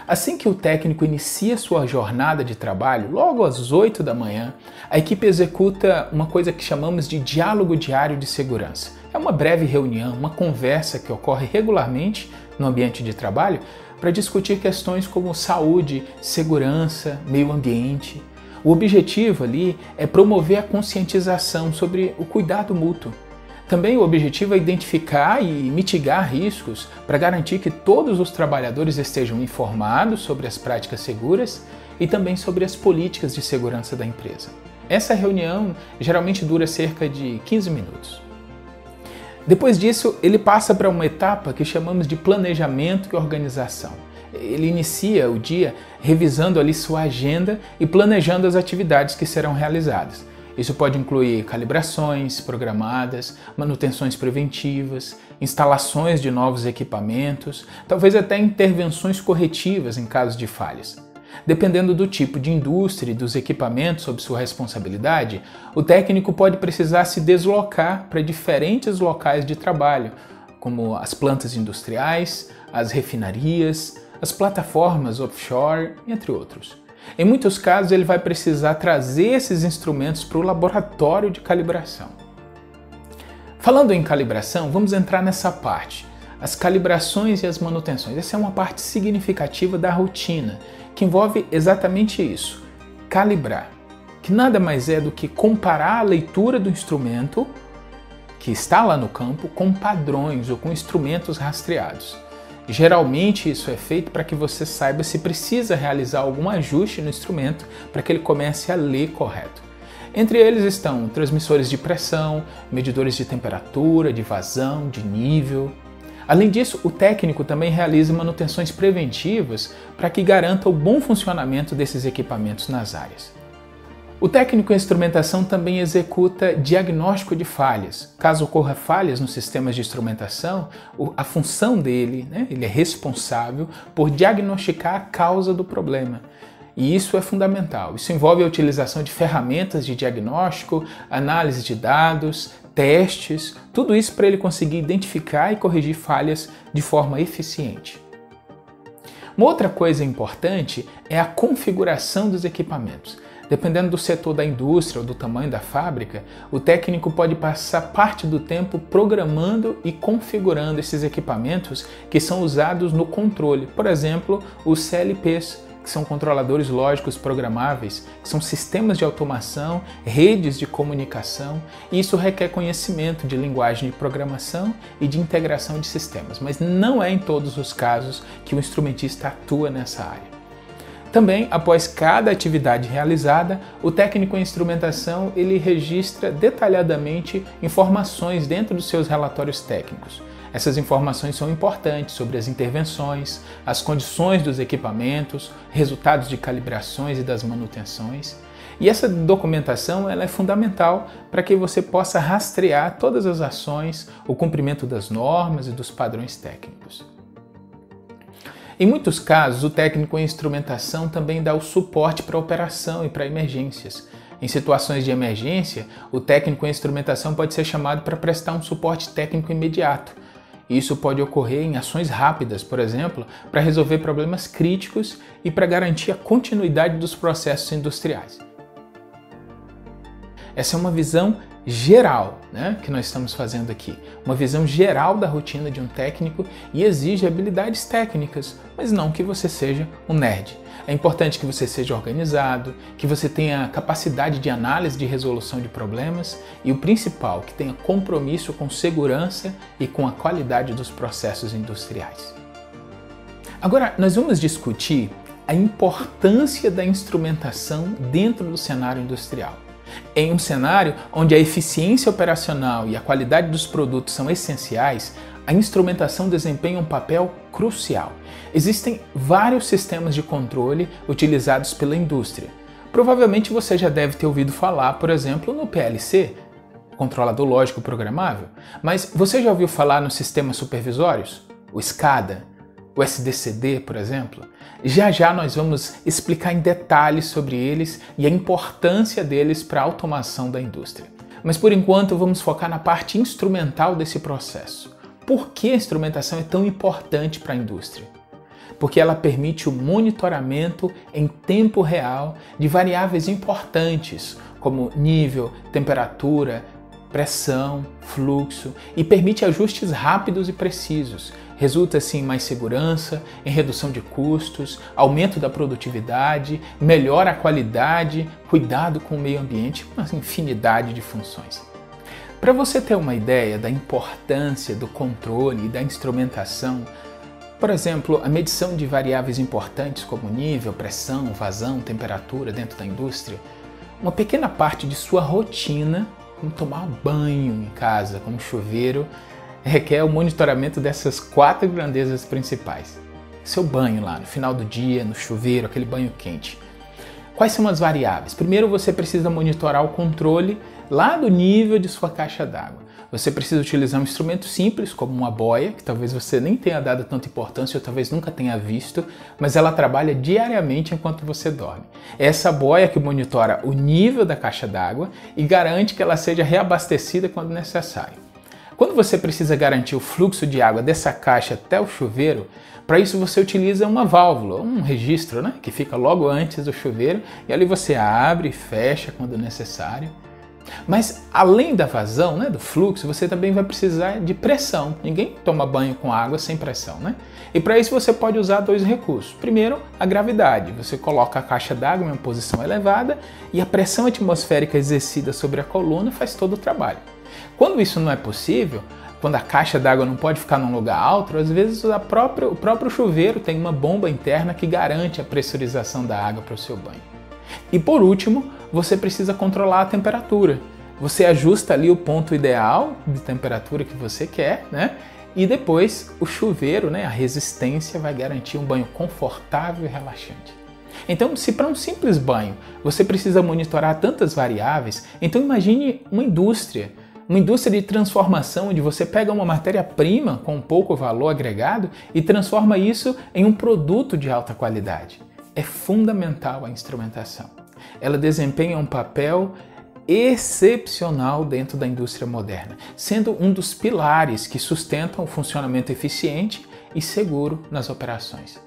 Assim que o técnico inicia sua jornada de trabalho, logo às 8 da manhã, a equipe executa uma coisa que chamamos de diálogo diário de segurança. É uma breve reunião, uma conversa que ocorre regularmente no ambiente de trabalho para discutir questões como saúde, segurança, meio ambiente. O objetivo ali é promover a conscientização sobre o cuidado mútuo. Também o objetivo é identificar e mitigar riscos para garantir que todos os trabalhadores estejam informados sobre as práticas seguras e também sobre as políticas de segurança da empresa. Essa reunião geralmente dura cerca de 15 minutos. Depois disso, ele passa para uma etapa que chamamos de planejamento e organização. Ele inicia o dia revisando ali sua agenda e planejando as atividades que serão realizadas. Isso pode incluir calibrações programadas, manutenções preventivas, instalações de novos equipamentos, talvez até intervenções corretivas em caso de falhas. Dependendo do tipo de indústria e dos equipamentos sob sua responsabilidade, o técnico pode precisar se deslocar para diferentes locais de trabalho, como as plantas industriais, as refinarias, as plataformas offshore, entre outros. Em muitos casos, ele vai precisar trazer esses instrumentos para o laboratório de calibração. Falando em calibração, vamos entrar nessa parte, as calibrações e as manutenções. Essa é uma parte significativa da rotina, que envolve exatamente isso, calibrar, que nada mais é do que comparar a leitura do instrumento que está lá no campo com padrões ou com instrumentos rastreados. Geralmente isso é feito para que você saiba se precisa realizar algum ajuste no instrumento para que ele comece a ler correto. Entre eles estão transmissores de pressão, medidores de temperatura, de vazão, de nível. Além disso, o técnico também realiza manutenções preventivas para que garanta o bom funcionamento desses equipamentos nas áreas. O técnico em instrumentação também executa diagnóstico de falhas. Caso ocorra falhas nos sistemas de instrumentação, a função dele, ele é responsável por diagnosticar a causa do problema. E isso é fundamental. Isso envolve a utilização de ferramentas de diagnóstico, análise de dados, testes, tudo isso para ele conseguir identificar e corrigir falhas de forma eficiente. Uma outra coisa importante é a configuração dos equipamentos. Dependendo do setor da indústria ou do tamanho da fábrica, o técnico pode passar parte do tempo programando e configurando esses equipamentos que são usados no controle. Por exemplo, os CLPs, que são controladores lógicos programáveis, que são sistemas de automação, redes de comunicação, e isso requer conhecimento de linguagem de programação e de integração de sistemas, mas não é em todos os casos que o instrumentista atua nessa área. Também, após cada atividade realizada, o técnico em instrumentação ele registra detalhadamente informações dentro dos seus relatórios técnicos. Essas informações são importantes sobre as intervenções, as condições dos equipamentos, resultados de calibrações e das manutenções. E essa documentação ela é fundamental para que você possa rastrear todas as ações, o cumprimento das normas e dos padrões técnicos. Em muitos casos, o técnico em instrumentação também dá o suporte para a operação e para emergências. Em situações de emergência, o técnico em instrumentação pode ser chamado para prestar um suporte técnico imediato. Isso pode ocorrer em ações rápidas, por exemplo, para resolver problemas críticos e para garantir a continuidade dos processos industriais. Essa é uma visão geral, que nós estamos fazendo aqui. Uma visão geral da rotina de um técnico e exige habilidades técnicas, mas não que você seja um nerd. É importante que você seja organizado, que você tenha capacidade de análise de resolução de problemas e o principal, que tenha compromisso com segurança e com a qualidade dos processos industriais. Agora, nós vamos discutir a importância da instrumentação dentro do cenário industrial. Em um cenário onde a eficiência operacional e a qualidade dos produtos são essenciais, a instrumentação desempenha um papel crucial. Existem vários sistemas de controle utilizados pela indústria. Provavelmente você já deve ter ouvido falar, por exemplo, no PLC, controlador lógico programável, mas você já ouviu falar nos sistemas supervisórios? O SCADA, o SDCD, por exemplo? Já já nós vamos explicar em detalhes sobre eles e a importância deles para a automação da indústria. Mas por enquanto vamos focar na parte instrumental desse processo. Por que a instrumentação é tão importante para a indústria? porque ela permite o monitoramento em tempo real de variáveis importantes, como nível, temperatura, pressão, fluxo, e permite ajustes rápidos e precisos. Resulta assim em mais segurança, em redução de custos, aumento da produtividade, melhora a qualidade, cuidado com o meio ambiente, uma infinidade de funções. Para você ter uma ideia da importância do controle e da instrumentação, por exemplo, a medição de variáveis importantes como nível, pressão, vazão, temperatura dentro da indústria, uma pequena parte de sua rotina, como tomar banho em casa, como chuveiro, requer o monitoramento dessas 4 grandezas principais. Seu banho lá no final do dia, no chuveiro, aquele banho quente. Quais são as variáveis? Primeiro você precisa monitorar o controle lá do nível de sua caixa d'água. Você precisa utilizar um instrumento simples, como uma boia, que talvez você nem tenha dado tanta importância ou talvez nunca tenha visto, mas ela trabalha diariamente enquanto você dorme. É essa boia que monitora o nível da caixa d'água e garante que ela seja reabastecida quando necessário. Quando você precisa garantir o fluxo de água dessa caixa até o chuveiro, para isso você utiliza uma válvula, um registro, que fica logo antes do chuveiro, e ali você abre e fecha quando necessário. Mas além da vazão, do fluxo, você também vai precisar de pressão. Ninguém toma banho com água sem pressão, E para isso você pode usar 2 recursos. Primeiro, a gravidade. Você coloca a caixa d'água em uma posição elevada e a pressão atmosférica exercida sobre a coluna faz todo o trabalho. Quando isso não é possível, quando a caixa d'água não pode ficar num lugar alto, às vezes o próprio chuveiro tem uma bomba interna que garante a pressurização da água para o seu banho. E por último, você precisa controlar a temperatura. Você ajusta ali o ponto ideal de temperatura que você quer, E depois o chuveiro, a resistência vai garantir um banho confortável e relaxante. Então, se para um simples banho você precisa monitorar tantas variáveis, então imagine uma indústria de transformação onde você pega uma matéria-prima com pouco valor agregado e transforma isso em um produto de alta qualidade. É fundamental a instrumentação. Ela desempenha um papel excepcional dentro da indústria moderna, sendo um dos pilares que sustentam o funcionamento eficiente e seguro nas operações.